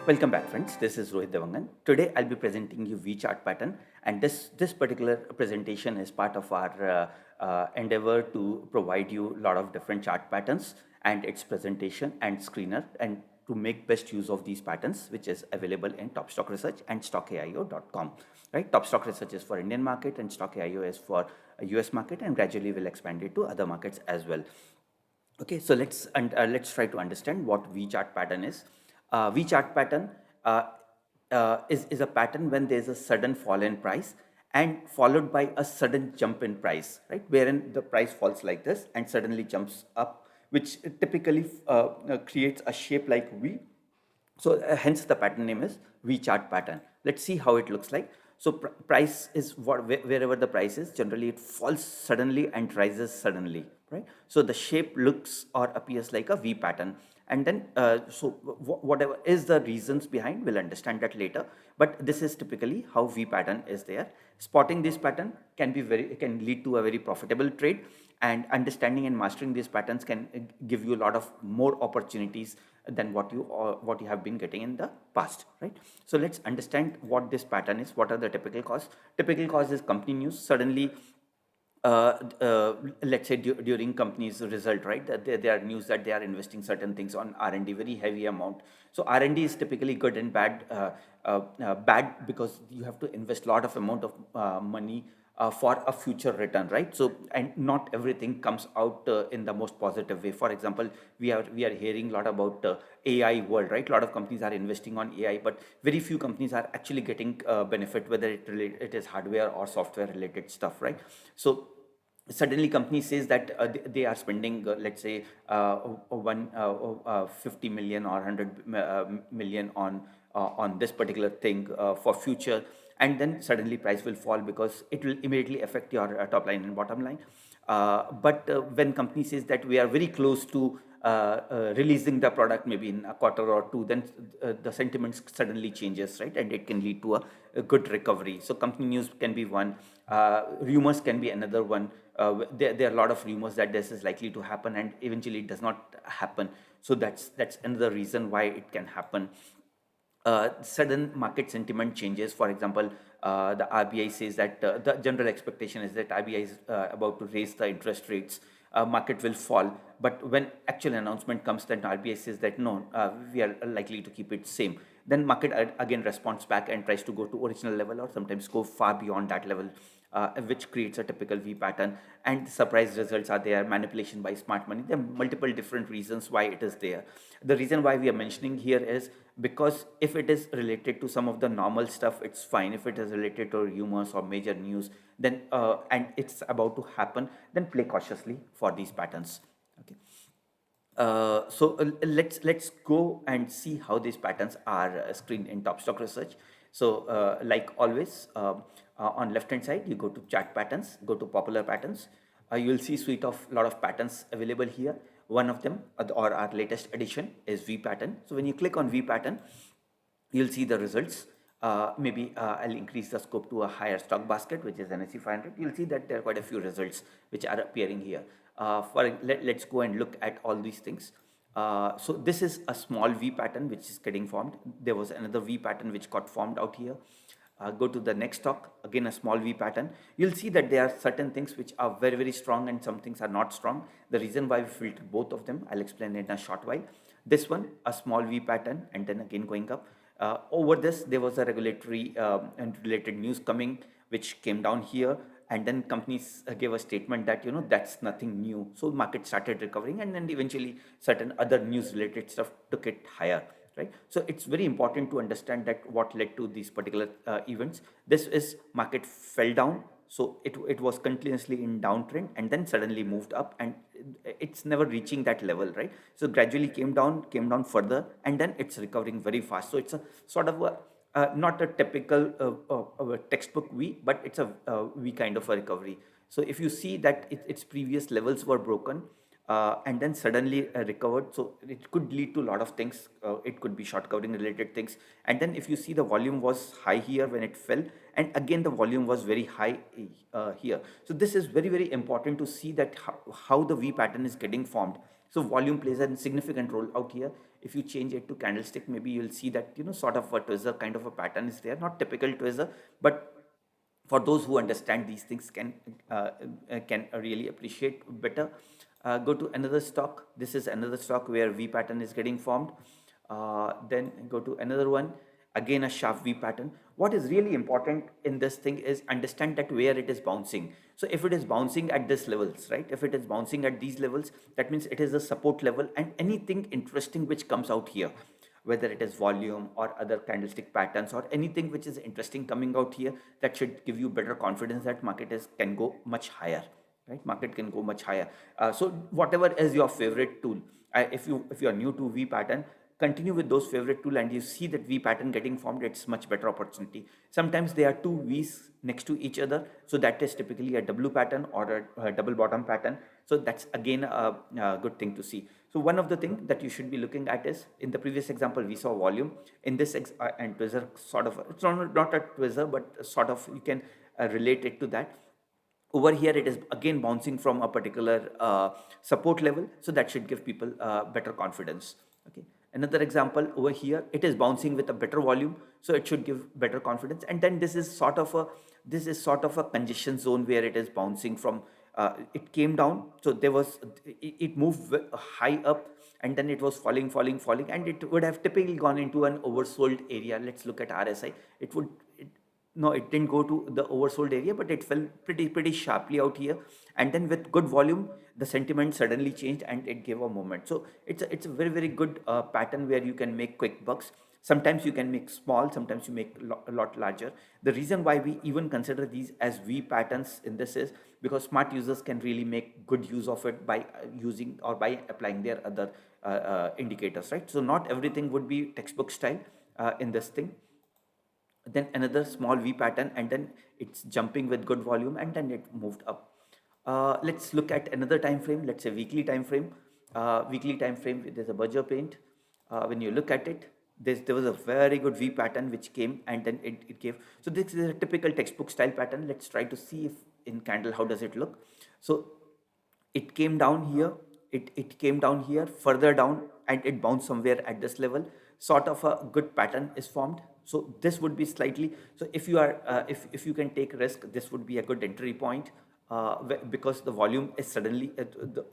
Welcome back, friends. This is Rohit Devangan. Today, I'll be presenting you V chart pattern, and this particular presentation is part of our endeavor to provide you a lot of different chart patterns and its presentation and screener, and to make best use of these patterns, which is available in TopStock Research and StockAIO.com. Right? TopStock Research is for Indian market, and StockAIO is for US market, and gradually we'll expand it to other markets as well. Okay, so let's try to understand what V chart pattern is. V chart pattern is a pattern when there is a sudden fall in price and followed by a sudden jump in price, right? Wherein the price falls like this and suddenly jumps up, which typically creates a shape like V. So hence the pattern name is V chart pattern. Let's see how it looks like. So price is wherever the price is, generally it falls suddenly and rises suddenly, right? So the shape looks or appears like a V pattern. And then, whatever is the reasons behind, we'll understand that later. But this is typically how V pattern is there. Spotting this pattern can lead to a very profitable trade, and understanding and mastering these patterns can give you a lot of more opportunities than what you have been getting in the past, right? So let's understand what this pattern is. What are the typical cause? Typical cause is company news. Suddenly, let's say during company's result, right, that there are news that they are investing certain things on R&D, very heavy amount. So R&D is typically good and bad. Bad because you have to invest a lot of amount of money for a future return, right? So, and not everything comes out in the most positive way. For example, we are hearing a lot about AI world, right? A lot of companies are investing on AI, but very few companies are actually getting benefit, whether it is hardware or software related stuff, right? So suddenly company says that they are spending, let's say, 50 million or 100 million on this particular thing for future, and then suddenly price will fall because it will immediately affect your top line and bottom line. But when company says that we are very close to releasing the product maybe in a quarter or two, then the sentiments suddenly changes, right? And it can lead to a good recovery. So company news can be one, rumors can be another one. There are a lot of rumors that this is likely to happen and eventually it does not happen. So that's another reason why it can happen. Sudden market sentiment changes. For example, the RBI says that the general expectation is that RBI is about to raise the interest rates. Market will fall, but when actual announcement comes, then RBI says that no, we are likely to keep it same. Then market again responds back and tries to go to original level or sometimes go far beyond that level, which creates a typical V pattern. And surprise results are there, manipulation by smart money. There are multiple different reasons why it is there. The reason why we are mentioning here is because if it is related to some of the normal stuff, it's fine. If it is related to rumors or major news, then and it's about to happen, then play cautiously for these patterns. Okay. Let's go and see how these patterns are screened in TopStock Research. So like always, on left hand side you go to chart patterns, go to popular patterns. You will see suite of lot of patterns available here. One of them, or our latest addition, is V pattern. So when you click on V pattern, you'll see the results. Maybe I'll increase the scope to a higher stock basket, which is NSE 500. You'll see that there are quite a few results which are appearing here. Let's go and look at all these things. So this is a small V pattern which is getting formed. There was another V pattern which got formed out here. Go to the next stock, again a small V pattern. You'll see that there are certain things which are very, very strong and some things are not strong. The reason why we filtered both of them, I'll explain in a short while. This one, a small V pattern, and then again going up. Over this, there was a regulatory and related news coming, which came down here, and then companies gave a statement that that's nothing new. So market started recovering, and then eventually certain other news related stuff took it higher, right? So it's very important to understand that what led to these particular events. This is market fell down, so it was continuously in downtrend and then suddenly moved up, and it's never reaching that level, right? So gradually came down further, and then it's recovering very fast. So it's a sort of a not a typical textbook V, but it's a V kind of a recovery. So if you see that its previous levels were broken, and then suddenly recovered, so it could lead to a lot of things. It could be short covering related things, and then if you see the volume was high here when it fell, and again the volume was very high here. So this is very, very important to see that how the V pattern is getting formed. So volume plays a significant role out here. If you change it to candlestick, maybe you'll see that, sort of a tweezer kind of a pattern is there, not typical tweezer, but for those who understand these things can really appreciate better. Go to another stock. This is another stock where V pattern is getting formed. Then go to another one, again a sharp V pattern. What is really important in this thing is understand that where it is bouncing. So if it is bouncing at this levels, right, if it is bouncing at these levels, that means it is a support level, and anything interesting which comes out here, whether it is volume or other candlestick patterns or anything which is interesting coming out here, that should give you better confidence that market can go much higher, right? Market can go much higher. So whatever is your favorite tool, if you are new to V pattern, continue with those favorite tool, and you see that V pattern getting formed, it's much better opportunity. Sometimes there are two V's next to each other, so that is typically a W pattern or a double bottom pattern. So that's again a good thing to see. So one of the things that you should be looking at is, in the previous example we saw volume, in this and tweezer, sort of it's not a tweezer, but sort of you can relate it to that. Over here it is again bouncing from a particular support level, so that should give people better confidence. Okay, another example over here, it is bouncing with a better volume, so it should give better confidence. And then this is sort of a congestion zone where it is bouncing from. It came down, so it moved high up, and then it was falling, and it would have typically gone into an oversold area. Let's look at RSI. No, it didn't go to the oversold area, but it fell pretty sharply out here. And then with good volume, the sentiment suddenly changed and it gave a moment. So it's a very good pattern where you can make quick bucks. Sometimes you can make small, sometimes you make a lot larger. The reason why we even consider these as V patterns in this is because smart users can really make good use of it by using or by applying their other indicators, right? So not everything would be textbook style in this thing. Then another small V pattern, and then it's jumping with good volume, and then it moved up. Let's look at another time frame. Let's say weekly time frame. Weekly time frame, there's a Berger paint. When you look at it, there was a very good V pattern which came, and then it gave. So this is a typical textbook style pattern. Let's try to see if in candle how does it look. So it came down here, it came down here, further down, and it bounced somewhere at this level. Sort of a good pattern is formed. So this would be slightly, so if you are if you can take risk, this would be a good entry point, because the volume is suddenly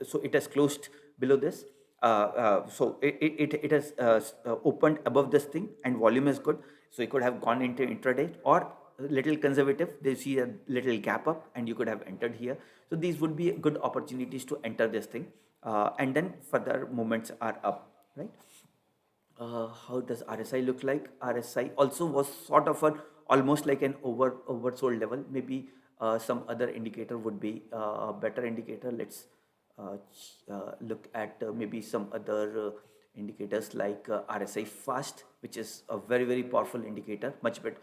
so it has closed below this. So it has opened above this thing, and volume is good, so it could have gone into intraday, or little conservative, they see a little gap up and you could have entered here. So these would be good opportunities to enter this thing, and then further movements are up, right? How does RSI look like? RSI also was sort of an almost like an oversold level. Maybe some other indicator would be a better indicator. Let's look at maybe some other indicators like RSI fast, which is a very powerful indicator, much better.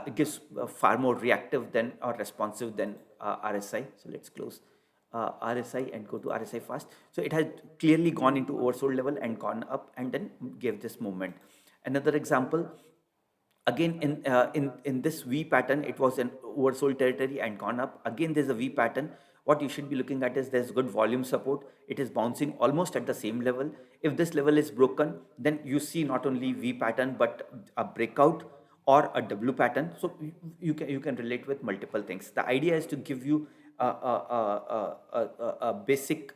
It gives far more reactive than or responsive than RSI. So let's close RSI and go to RSI fast. So it has clearly gone into oversold level and gone up, and then gave this movement. Another example, again in this V pattern, it was an oversold territory and gone up. Again there's a V pattern. What you should be looking at is there's good volume support. It is bouncing almost at the same level. If this level is broken, then you see not only V pattern but a breakout or a W pattern. So you can relate with multiple things. The idea is to give you a basic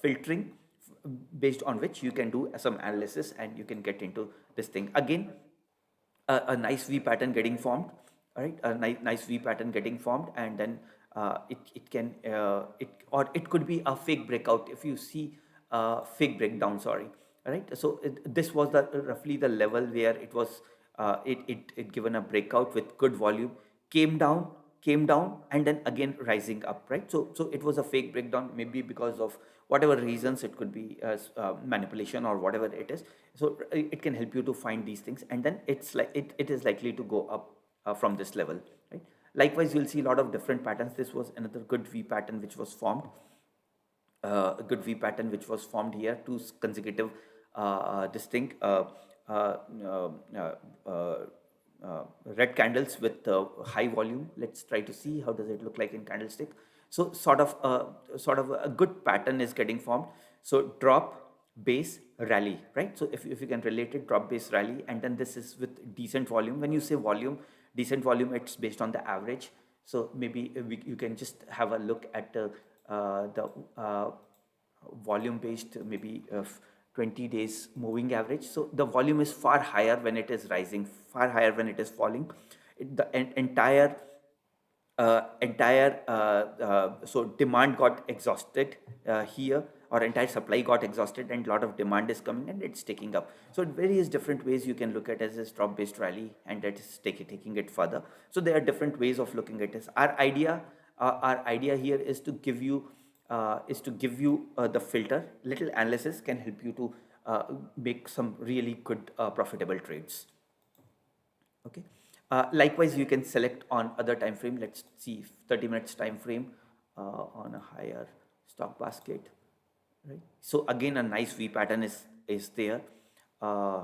filtering based on which you can do some analysis and you can get into this thing. Again, a nice V pattern getting formed, right? A nice V pattern getting formed, and then it can or it could be a fake breakout if you see fake breakdown. Sorry, right? So this was the roughly the level where it was it given a breakout with good volume, came down, and then again rising up, right? So it was a fake breakdown, maybe because of whatever reasons. It could be manipulation or whatever it is. So it can help you to find these things, and then it is likely to go up from this level, right? Likewise, you'll see a lot of different patterns. This was another good V pattern which was formed, a good V pattern which was formed here, two consecutive distinct uh, uh, uh, red candles with high volume. Let's try to see how does it look like in candlestick. So sort of a good pattern is getting formed. So drop, base rally, right? So if you can relate it, drop base rally, and then this is with decent volume. When you say volume, decent volume, it's based on the average. So maybe you can just have a look at the volume based, maybe of 20 days moving average. So the volume is far higher when it is rising, far higher when it is falling. So demand got exhausted here, or entire supply got exhausted, and a lot of demand is coming and it's taking up. So various different ways you can look at as a drop based rally, and that is taking it further. So there are different ways of looking at this. Our idea here is to give you the filter. Little analysis can help you to make some really good profitable trades. Okay. Likewise, you can select on other time frame. Let's see 30 minutes time frame on a higher stock basket, right? So again, a nice V pattern is there. Uh,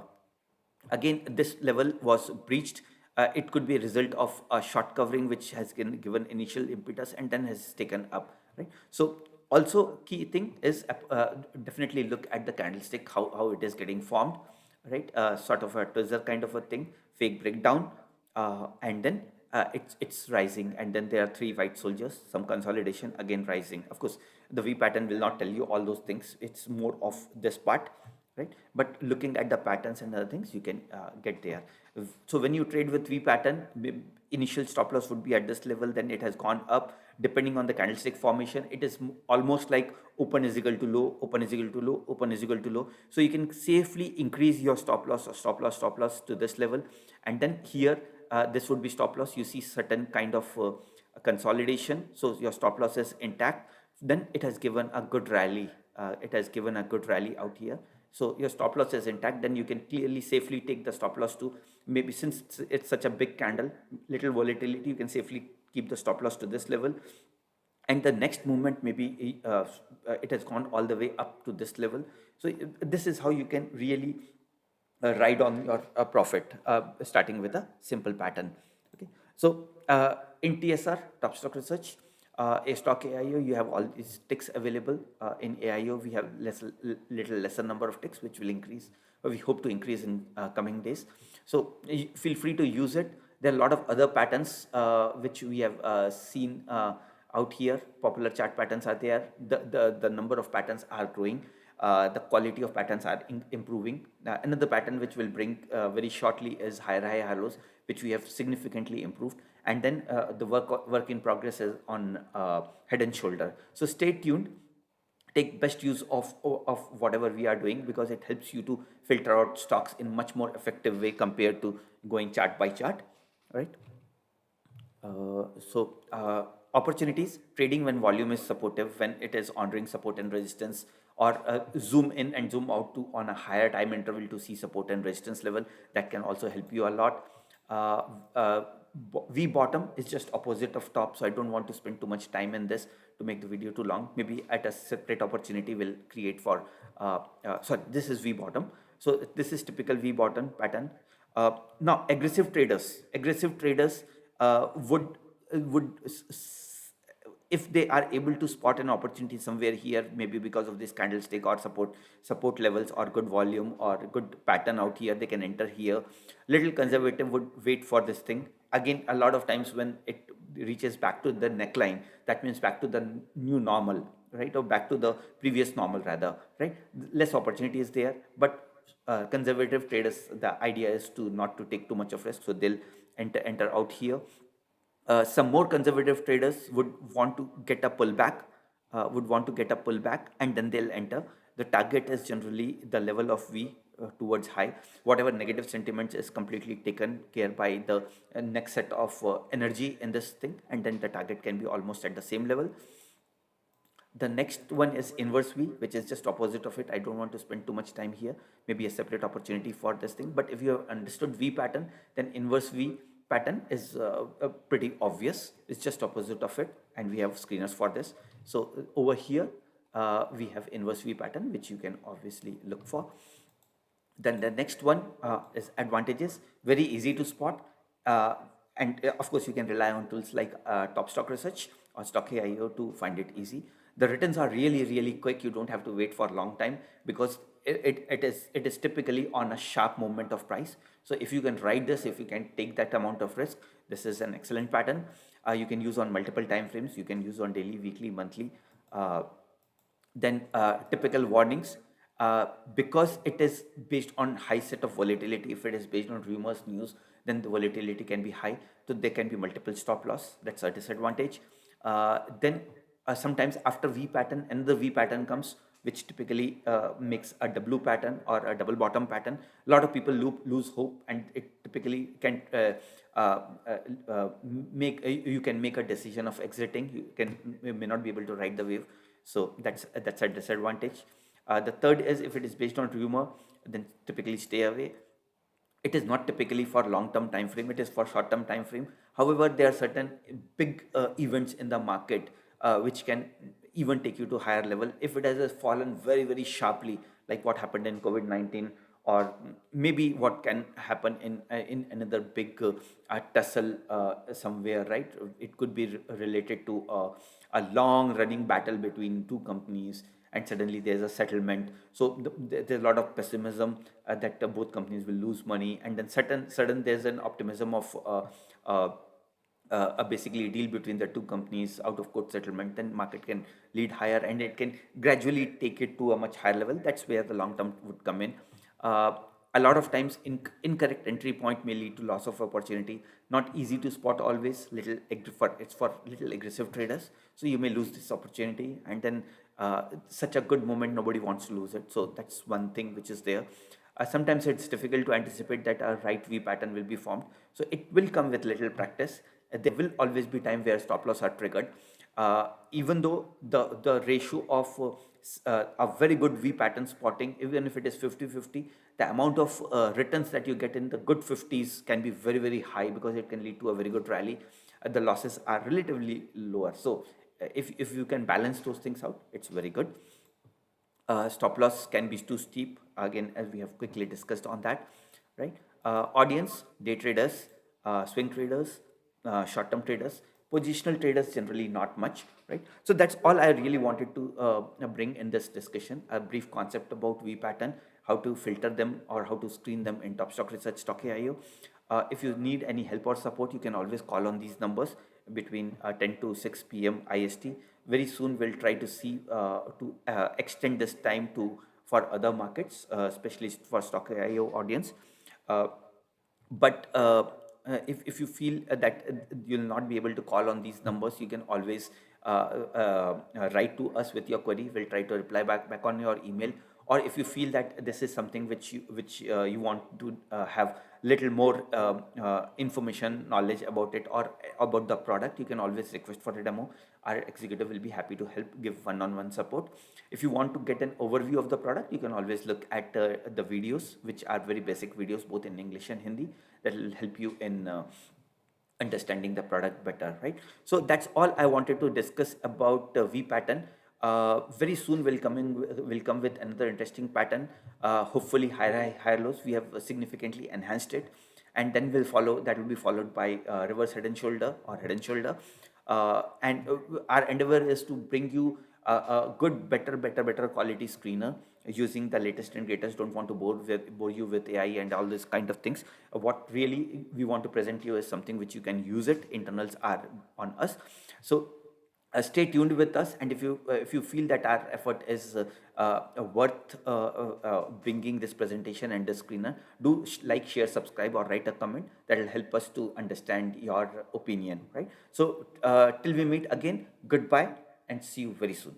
Again, this level was breached. It could be a result of a short covering which has given initial impetus and then has taken up, right? So also key thing is definitely look at the candlestick, how it is getting formed, right? Sort of a tweezer kind of a thing, fake breakdown, and then it's rising, and then there are three white soldiers, some consolidation, again rising. Of course, the V pattern will not tell you all those things. It's more of this part, right? But looking at the patterns and other things, you can get there. So when you trade with V pattern, initial stop loss would be at this level, then it has gone up. Depending on the candlestick formation, it is almost like open is equal to low, open is equal to low, open is equal to low. So you can safely increase your stop loss or stop loss to this level, and then here this would be stop loss. You see certain kind of consolidation, so your stop loss is intact. Then it has given a good rally. It has given a good rally out here. So your stop loss is intact. Then you can clearly safely take the stop loss to, maybe since it's such a big candle, little volatility, you can safely keep the stop loss to this level. And the next movement, maybe it has gone all the way up to this level. So this is how you can really ride on your profit, starting with a simple pattern. Okay. So in TSR, Top Stock Research, a stock AIO, you have all these ticks available. In AIO, we have little lesser number of ticks, which will increase, or we hope to increase in coming days. So feel free to use it. There are a lot of other patterns which we have seen out here. Popular chart patterns are there. The number of patterns are growing. The quality of patterns are improving. Another pattern which will bring very shortly is higher high lows, which we have significantly improved. And then the work in progress is on head and shoulder. So stay tuned. Take best use of whatever we are doing, because it helps you to filter out stocks in much more effective way compared to going chart by chart, right? So opportunities, trading when volume is supportive, when it is honoring support and resistance, or zoom in and zoom out to on a higher time interval to see support and resistance level. That can also help you a lot. Uh, uh, V bottom is just opposite of top, so I don't want to spend too much time in this to make the video too long. Maybe at a separate opportunity we'll create for. Sorry, this is V bottom. So this is typical V bottom pattern. Now aggressive traders would if they are able to spot an opportunity somewhere here, maybe because of this candlestick or support levels or good volume or good pattern out here, they can enter here. Little conservative would wait for this thing. Again, a lot of times when it reaches back to the neckline, that means back to the new normal, right? Or back to the previous normal rather, right? Less opportunity is there, but conservative traders, the idea is to not to take too much of risk, so they'll enter out here. Some more conservative traders would want to get a pullback, and then they'll enter. The target is generally the level of V towards high. Whatever negative sentiments is completely taken care by the next set of energy in this thing, and then the target can be almost at the same level. The next one is inverse V, which is just opposite of it. I don't want to spend too much time here. Maybe a separate opportunity for this thing. But if you have understood V pattern, then inverse V pattern is pretty obvious. It's just opposite of it, and we have screeners for this. So over here, we have inverse V pattern, which you can obviously look for. Then the next one is advantages. Very easy to spot. And of course, you can rely on tools like TopStockResearch or Stock AIO to find it easy. The returns are really, really quick. You don't have to wait for a long time because it is typically on a sharp movement of price. So if you can ride this, if you can take that amount of risk, this is an excellent pattern. You can use on multiple time frames. You can use on daily, weekly, monthly. Uh, then typical warnings, because it is based on high set of volatility. If it is based on rumors, news, then the volatility can be high, so there can be multiple stop loss. That's a disadvantage. Then sometimes after V pattern, another V pattern comes, which typically makes a W pattern or a double bottom pattern. A lot of people lose hope, and it typically can uh, make you can make a decision of exiting. You may not be able to ride the wave, so that's a disadvantage. The third is, if it is based on rumor, then typically stay away. It is not typically for long term time frame, it is for short term time frame. However, there are certain big events in the market which can even take you to higher level if it has fallen very, very sharply, like what happened in COVID-19, or maybe what can happen in another big tussle somewhere, right? It could be related to a long running battle between two companies, and suddenly there's a settlement. So there's a lot of pessimism that both companies will lose money, and then sudden there's an optimism of uh, basically a deal between the two companies, out of court settlement. Then market can lead higher, and it can gradually take it to a much higher level. That's where the long term would come in. uh, a lot of times incorrect entry point may lead to loss of opportunity. Not easy to spot always, it's for little aggressive traders, so you may lose this opportunity. And then such a good moment, nobody wants to lose it. So that's one thing which is there. Sometimes it's difficult to anticipate that a right V pattern will be formed, so it will come with little practice. There will always be time where stop loss are triggered. Even though the ratio of a very good V pattern spotting, even if it is 50-50, the amount of returns that you get in the good 50s can be very, very high, because it can lead to a very good rally. The losses are relatively lower. So if you can balance those things out, it's very good. Stop loss can be too steep, again, as we have quickly discussed on that, right? Audience: day traders, swing traders, short-term traders, positional traders, generally not much, right? So that's all I really wanted to bring in this discussion: a brief concept about V pattern, how to filter them or how to screen them in Top Stock Research Stock AIO. If you need any help or support, you can always call on these numbers between 10 to 6 p.m. IST. Very soon we'll try to see to extend this time to for other markets, especially for Stock AIO audience. Uh, but if you feel that you'll not be able to call on these numbers, you can always write to us with your query. We'll try to reply back on your email. Or if you feel that this is something which you want to have little more information, knowledge about it, or about the product, you can always request for a demo. Our executive will be happy to help give one-on-one support. If you want to get an overview of the product, you can always look at the videos, which are very basic videos, both in English and Hindi, that will help you in understanding the product better, right? So that's all I wanted to discuss about V pattern. Very soon will come with another interesting pattern. Hopefully higher lows. We have significantly enhanced it, and then that will be followed by reverse head and shoulder or head and shoulder. And our endeavor is to bring you a good, better quality screener using the latest and greatest. Don't want to bore you with AI and all this kind of things. What really we want to present you is something which you can use it. Internals are on us. So stay tuned with us, and if you feel that our effort is worth bringing this presentation and the screener, do like, share, subscribe, or write a comment. That will help us to understand your opinion, right? So till we meet again, goodbye, and see you very soon.